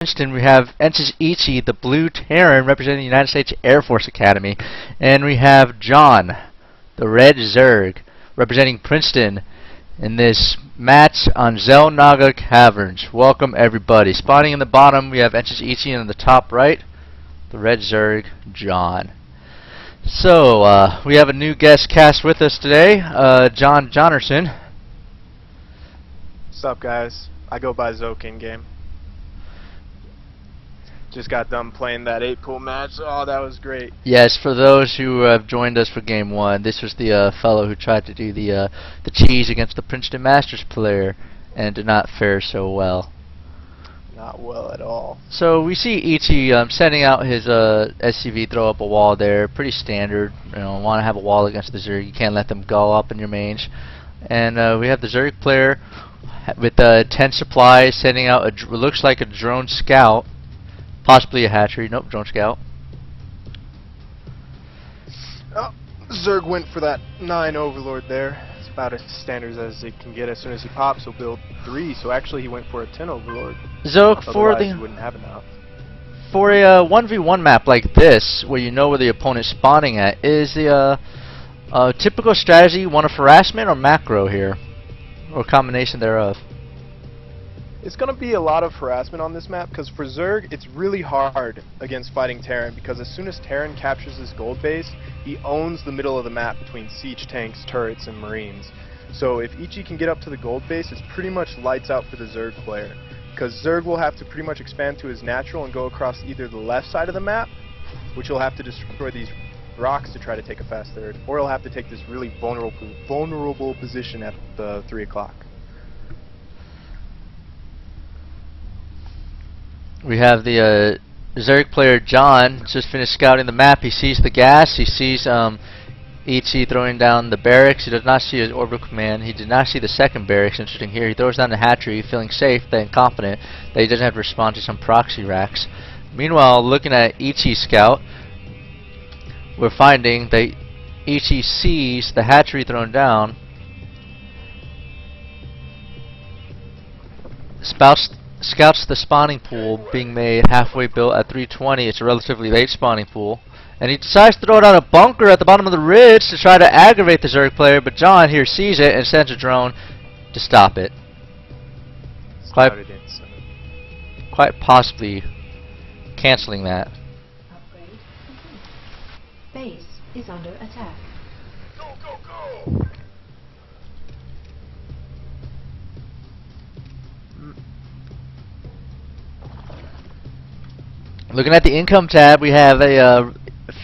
Princeton, we have Ensis Ichi, the Blue Terran, representing the United States Air Force Academy. And we have John, the Red Zerg, representing Princeton in this match on Zelnaga Caverns. Welcome, everybody. Spawning in the bottom, we have Ensis Ichi, and in the top right, the Red Zerg, John. So, we have a new guest cast with us today, John Jonerson. What's up, guys? I go by Zoke in game. Just got done playing that 8-pool match. Oh, that was great. Yes, for those who have joined us for game one, this was the fellow who tried to do the cheese against the Princeton Masters player and did not fare so well. Not well at all. So we see Ichi setting out his SCV, throw up a wall there. Pretty standard. You know, want to have a wall against the Zerg. You can't let them go up in your mange. And we have the Zerg player with 10 supplies, sending out what looks like a drone scout. Possibly a hatchery. Nope, drone scout. Oh, Zerg went for that 9 Overlord there. It's about as standard as it can get. As soon as he pops, he'll build 3. So actually, he went for a 10 Overlord. Zoke, for he wouldn't have enough. For a 1v1 map like this, where you know where the opponent's spawning at, is the typical strategy one of harassment or macro here, or combination thereof? It's going to be a lot of harassment on this map, because for Zerg, it's really hard against fighting Terran, because as soon as Terran captures this gold base, he owns the middle of the map between siege tanks, turrets, and marines. So if Ichi can get up to the gold base, it's pretty much lights out for the Zerg player, because Zerg will have to pretty much expand to his natural and go across either the left side of the map, which he'll have to destroy these rocks to try to take a fast third, or he'll have to take this really vulnerable position at the 3 o'clock. We have the Zerg player John just finished scouting the map. He sees the gas. He sees Ichi throwing down the barracks. He does not see his orbital command. He did not see the second barracks. Interesting here. He throws down the hatchery, feeling safe and confident that he doesn't have to respond to some proxy racks. Meanwhile, looking at Ichi's scout, we're finding that Ichi sees the hatchery thrown down. Scouts the spawning pool being made halfway built at 320. It's a relatively late spawning pool. And he decides to throw down a bunker at the bottom of the ridge to try to aggravate the Zerg player, but John here sees it and sends a drone to stop it. Quite possibly canceling that. Upgrade complete. Base is under attack. Go, go, go! Looking at the income tab, we have a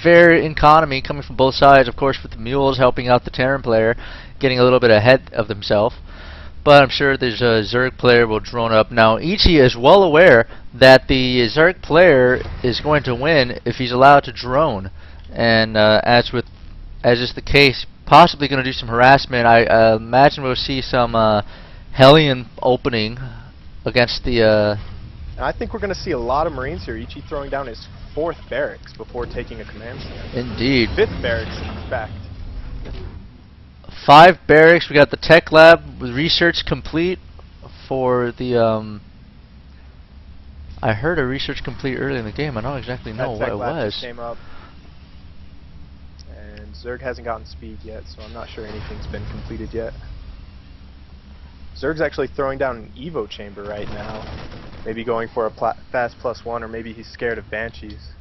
fair economy coming from both sides. Of course, with the mules helping out the Terran player, getting a little bit ahead of himself. But I'm sure there's a Zerg player will drone up. Now, Ichi is well aware that the Zerg player is going to win if he's allowed to drone. And as is the case, possibly going to do some harassment. I imagine we'll see some Hellion opening against the... And I think we're going to see a lot of Marines here. Ichi throwing down his 4th barracks before taking a command stand. Indeed. 5th barracks, in fact. 5 barracks. We got the tech lab with research complete for the... I heard a research complete early in the game. I don't exactly know what it was. Just came up. And Zerg hasn't gotten speed yet, so I'm not sure anything's been completed yet. Zerg's actually throwing down an Evo chamber right now. Maybe going for a fast +1, or maybe he's scared of Banshees.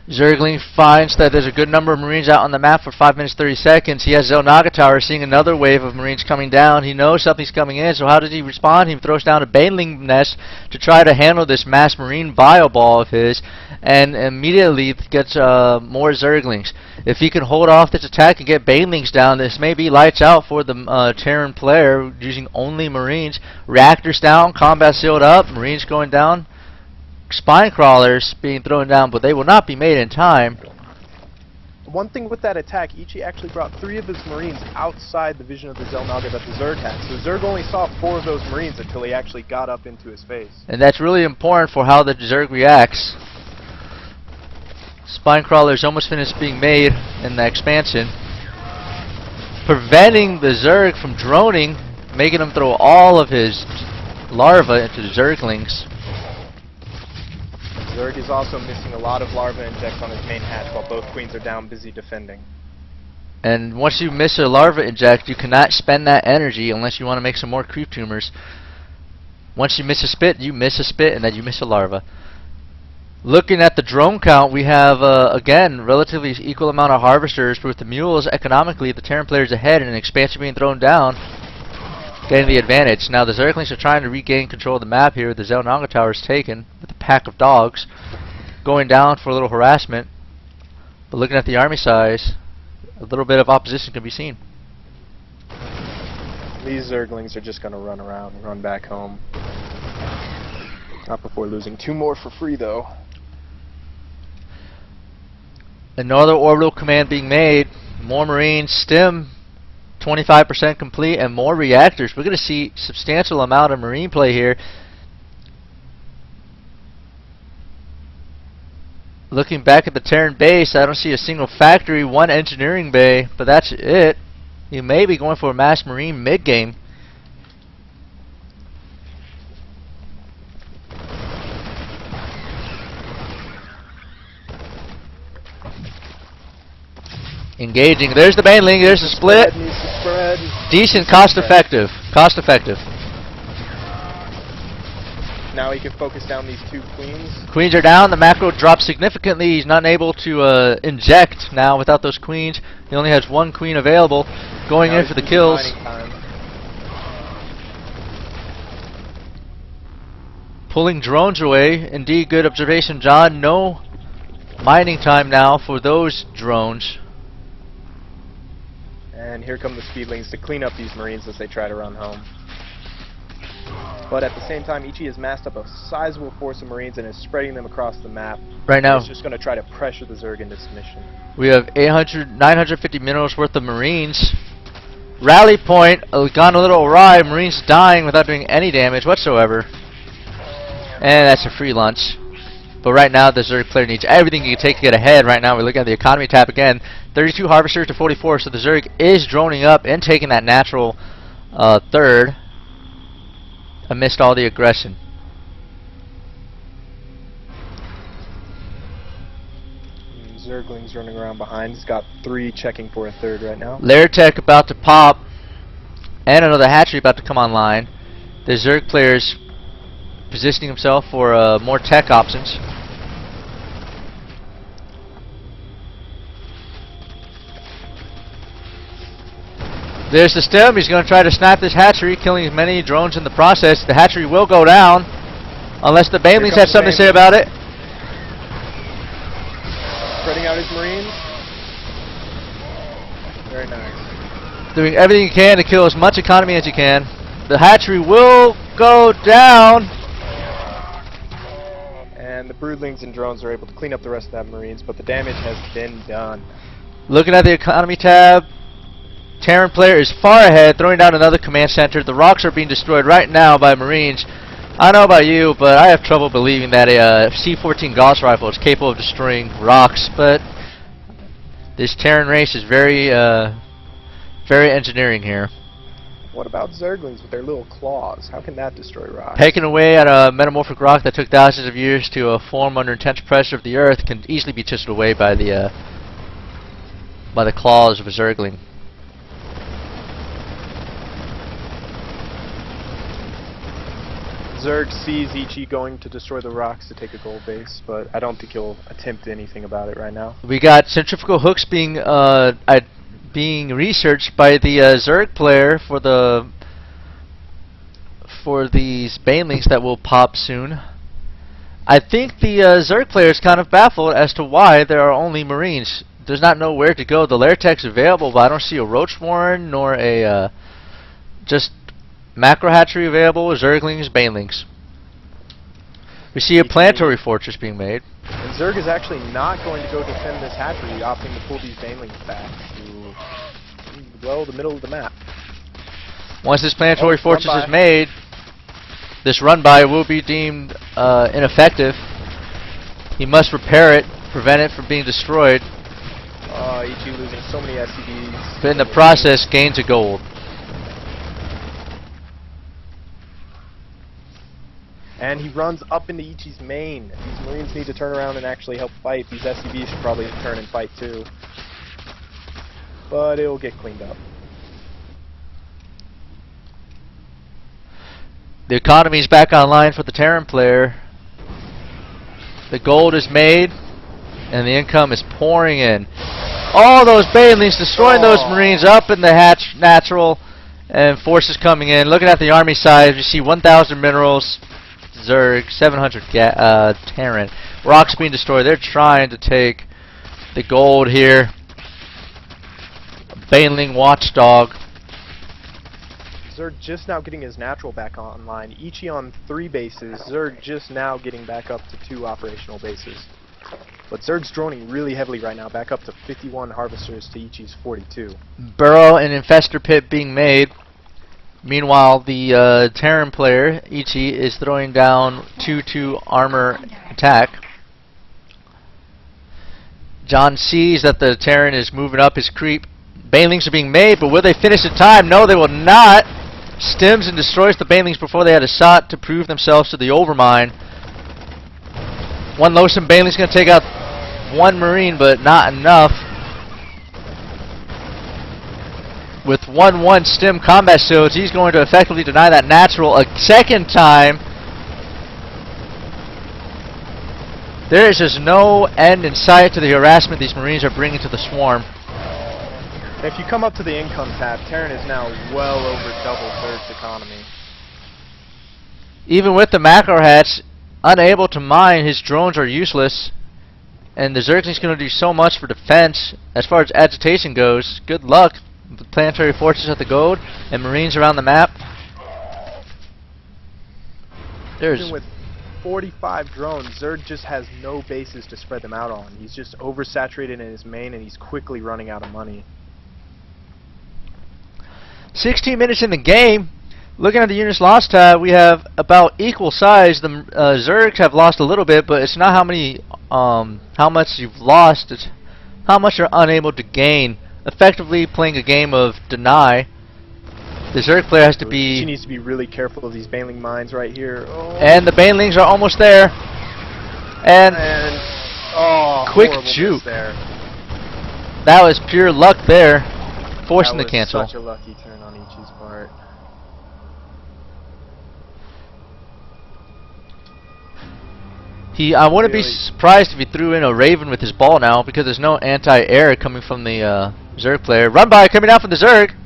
Zergling finds that there's a good number of Marines out on the map for 5 minutes 30 seconds. He has Zelnaga Tower, seeing another wave of Marines coming down. He knows something's coming in, so how does he respond? He throws down a Baneling nest to try to handle this mass Marine bio ball of his, and immediately gets more Zerglings. If he can hold off this attack and get Banelings down, this may be lights out for the Terran player using only Marines. Reactors down, combat sealed up, Marines going down. Spine crawlers being thrown down, but they will not be made in time. One thing with that attack, Ichi actually brought 3 of his Marines outside the vision of the Zelnaga that the Zerg had. So Zerg only saw 4 of those Marines until he actually got up into his face. And that's really important for how the Zerg reacts. Spine crawlers almost finished being made in the expansion, preventing the Zerg from droning, making him throw all of his larvae into the Zerglings. Zerg is also missing a lot of larva injects on his main hatch while both queens are down busy defending. And once you miss a larva inject, you cannot spend that energy unless you want to make some more creep tumors. Once you miss a spit, you miss a spit, and then you miss a larva. Looking at the drone count, we have, again, relatively equal amount of harvesters, but with the mules, economically, the Terran players ahead and an expansion being thrown down, getting the advantage. Now, the Zerglings are trying to regain control of the map here. The Zelnaga Tower is taken with a pack of dogs, going down for a little harassment. But looking at the army size, a little bit of opposition can be seen. These Zerglings are just going to run around and run back home. Not before losing 2 more for free, though. Another orbital command being made. More Marines. Stim 25% complete and more reactors. We're going to see substantial amount of Marine play here. Looking back at the Terran base, I don't see a single factory, 1 engineering bay, but that's it. You may be going for a mass Marine mid-game. Engaging. There's the Baneling. There's the split. Decent, cost-effective. Cost-effective. Now he can focus down these 2 queens. Queens are down. The macro drops significantly. He's not able to inject now without those queens. He only has 1 queen available. Going in for the kills. Pulling drones away. Indeed, good observation, John. No mining time now for those drones. And here come the Speedlings to clean up these Marines as they try to run home. But at the same time, Ichi has massed up a sizable force of Marines and is spreading them across the map. Right now, he's just going to try to pressure the Zerg into submission. We have 950 minerals worth of Marines. Rally point gone a little awry. Marines dying without doing any damage whatsoever. And that's a free lunch. But right now, the Zerg player needs everything he can take to get ahead. Right now, we're looking at the economy tab again. 32 harvesters to 44, so the Zerg is droning up and taking that natural third amidst all the aggression. Zergling's running around behind. He's got 3 checking for a third right now. Lair Tech about to pop, and another hatchery about to come online. The Zerg player's positioning himself for more tech options. There's the stem. He's going to try to snap this hatchery, killing as many drones in the process. The hatchery will go down, unless the Banelings have something to say about it. Spreading out his Marines. Very nice. Doing everything he can to kill as much economy as he can. The hatchery will go down. And the Broodlings and drones are able to clean up the rest of that Marines, but the damage has been done. Looking at the economy tab, Terran player is far ahead, throwing down another command center. The rocks are being destroyed right now by Marines. I don't know about you, but I have trouble believing that a C-14 Gauss rifle is capable of destroying rocks. But this Terran race is very, very engineering here. What about Zerglings with their little claws? How can that destroy rocks? Pecking away at a metamorphic rock that took thousands of years to form under intense pressure of the earth can easily be chiseled away by the claws of a Zergling. Zerg sees Ichi going to destroy the rocks to take a gold base, but I don't think he'll attempt anything about it right now. We got centrifugal hooks being researched by the Zerg player for these Banelings that will pop soon. I think the Zerg player is kind of baffled as to why there are only Marines. Does not know where to go. The Lair Tech's available, but I don't see a Roach Warren nor a just macro hatchery available. Zerglings, Banelings. We see a planetary fortress being made. And Zerg is actually not going to go defend this hatchery, opting to pull these Banelings back to, well, the middle of the map. Once this planetary fortress is made, this run-by will be deemed ineffective. He must repair it, prevent it from being destroyed. Ichi losing so many SCVs. But in the process, gains a gold. And he runs up into Ichi's main. These Marines need to turn around and actually help fight. These SCVs should probably turn and fight too. But it'll get cleaned up. The economy's back online for the Terran player. The gold is made, and the income is pouring in. All those banelings destroying those Marines up in the natural, and forces coming in. Looking at the army side, you see 1,000 minerals, Zerg, 700 Terran. Rocks being destroyed. They're trying to take the gold here. Baneling watchdog. Zerg just now getting his natural back online. Ichi on 3 bases. Zerg just now getting back up to 2 operational bases. But Zerg's droning really heavily right now, back up to 51 harvesters to Ichi's 42. Burrow and infestor pit being made. Meanwhile, the Terran player, Ichi, is throwing down 2-2 armor attack. John sees that the Terran is moving up his creep. Banelings are being made, but will they finish in time? No, they will not. Stims and destroys the Banelings before they had a shot to prove themselves to the Overmind. One loathsome Baneling's going to take out 1 Marine, but not enough. With 1-1 Stim combat shields, he's going to effectively deny that natural a second time. There is just no end in sight to the harassment these Marines are bringing to the swarm. If you come up to the income tab, Terran is now well over double Zerg's economy. Even with the macro hatch, unable to mine, his drones are useless. And the Zergling's going to do so much for defense. As far as agitation goes, good luck with planetary forces at the gold and Marines around the map. Even with 45 drones, Zerg just has no bases to spread them out on. He's just oversaturated in his main, and he's quickly running out of money. 16 minutes in the game. Looking at the units lost tab, we have about equal size. The Zergs have lost a little bit, but it's not how much you've lost, it's how much you're unable to gain. Effectively playing a game of deny. The Zerg player has to be... She needs to be really careful of these Baneling mines right here. Oh. And the Banelings are almost there. And quick juke. There. That was pure luck there. Forcing the cancel. Such a lucky turn on Ichi's part. I wouldn't be surprised if he threw in a Raven with his ball now, because there's no anti-air coming from the Zerg player. Run by coming out from the Zerg.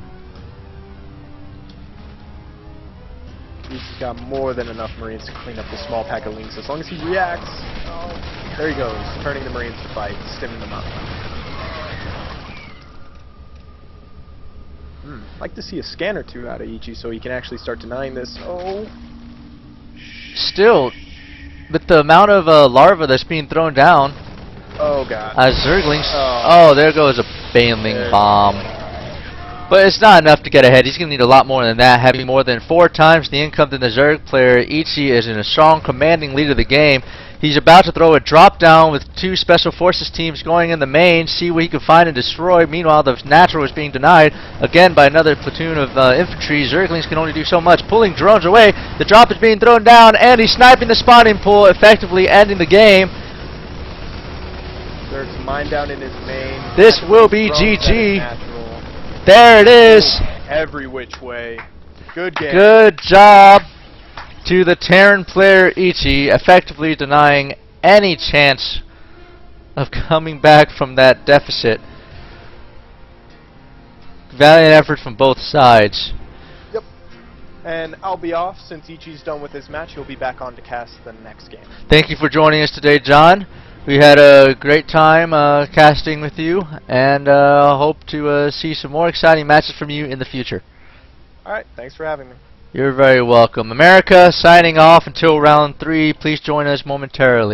He's got more than enough Marines to clean up the small pack of links as long as he reacts. Oh, there he goes, turning the Marines to fight, stimming them up. Like to see a scan or 2 out of Ichi so he can actually start denying this. Oh. Still, with the amount of larva that's being thrown down. Oh god. Zerglings. Oh, there goes a Baneling bomb. But it's not enough to get ahead. He's going to need a lot more than that. Having more than 4 times the income than the Zerg player, Ichi is in a strong commanding lead of the game. He's about to throw a drop down with 2 special forces teams going in the main, see what he can find and destroy. Meanwhile, the natural is being denied again by another platoon of infantry. Zerglings can only do so much. Pulling drones away, the drop is being thrown down, and he's sniping the spawning pool, effectively ending the game. Zerg's mine down in his main. This will be GG. There it is. Every which way. Good game. Good job to the Terran player Ichi, effectively denying any chance of coming back from that deficit. Valiant effort from both sides. Yep. And I'll be off since Ichi's done with his match. He'll be back on to cast the next game. Thank you for joining us today, John. We had a great time casting with you, and hope to see some more exciting matches from you in the future. Alright, thanks for having me. You're very welcome. America signing off until round 3. Please join us momentarily.